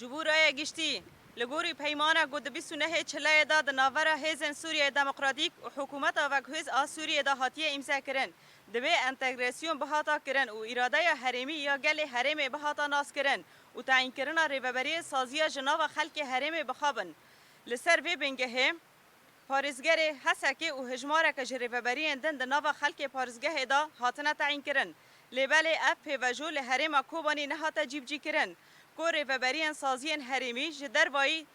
جبورای گشتی لگوری پیمانه گود 29 چلای دا ناوره هیزن سوریه دموکراتیک و حکومت آوکویز آ سوریه دا هاتیه امضا کرن دبی انتگراسیون بهاتا کرن و اراده هرمی یا گل هرم بهاتا ناس کرن و تعیین کرن ریوبری سازی جناو خلق هرم بخابن لسر وی بنگه پارزگر حسکه و هجماره که ریوبری اندن د ناو خلق پارزگه دا هاتنه تعیین کرن لیبل اف پیوجو لهرم کوبانی نهاتا جیبجی کرن کو ریوبری سازی هرمی جدر وای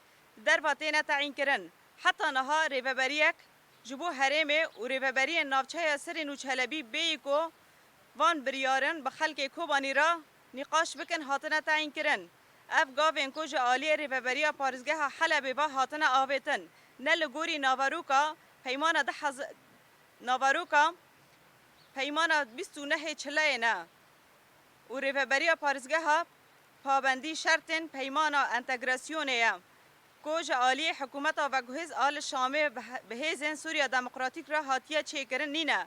در واتینه تعیین کرن حتی نها ریوبریک جبو هرمه و ریوبری نافچه سر نوچلبی بیکو وان بریارن به خلق کوبانی را نقاش بکن هاتنه تعیین کرن اف گاوین کو جالی ریوبری پارزگه حلب با هاتنه آویتن نل گوری ناواروکا پیمان ناواروکا پیمان 29 چلای نه و ریوبری پارزگه ها پابندی شرطن پیمانا انتگراسیونه کوج عالی حکومت و گوهز آل شامه بهیزن سوریا دموکراتیک را هاتیه چه کرن نینه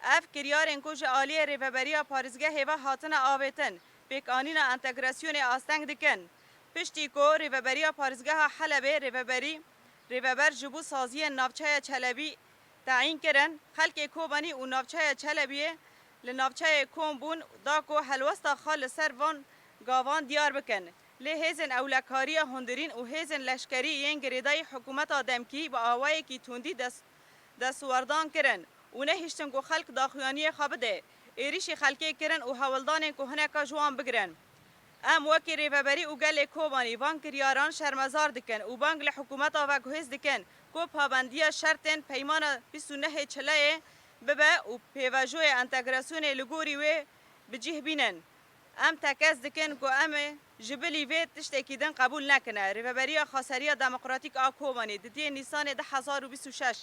اف کریارن کوج عالی ریوبری پارزگه هوا هاتنه آویتن پیکانین انتگراسیون آستنگ دکن پشتی کو ریوبری پارزگه حلبه ریوبر جبو سازی نافچه چلبی تعیین کرن خلق کوبانی و نافچه چلبی لنافچه کومبون دا کو حلوستا خال سروان گاوان دیار بکن لهزن اولکاری هندرین و هزن لشکری ین گریدای حکومت آدمکی با آوایی کی توندی دستوردان کرن و نهشتن کو خلق داخوانی خابده ایریش خلقی کرن و حولدان کو هنکا جوان بگرن ام وکی ریوبری و گل کوبانی وان کریاران شرمزار دکن و بانگ لحکومت و گوهز دکن کو پابندی شرطن پیمان 29 چلای ببه و پیواجوی انتگراسیون لگوری و بجیه بینن ام تکز دکن کو ام جبلی وی تشتکیدن قبول نکنه ریوبری خاصری دموکراتیک آکوبانی دی نیسان 2026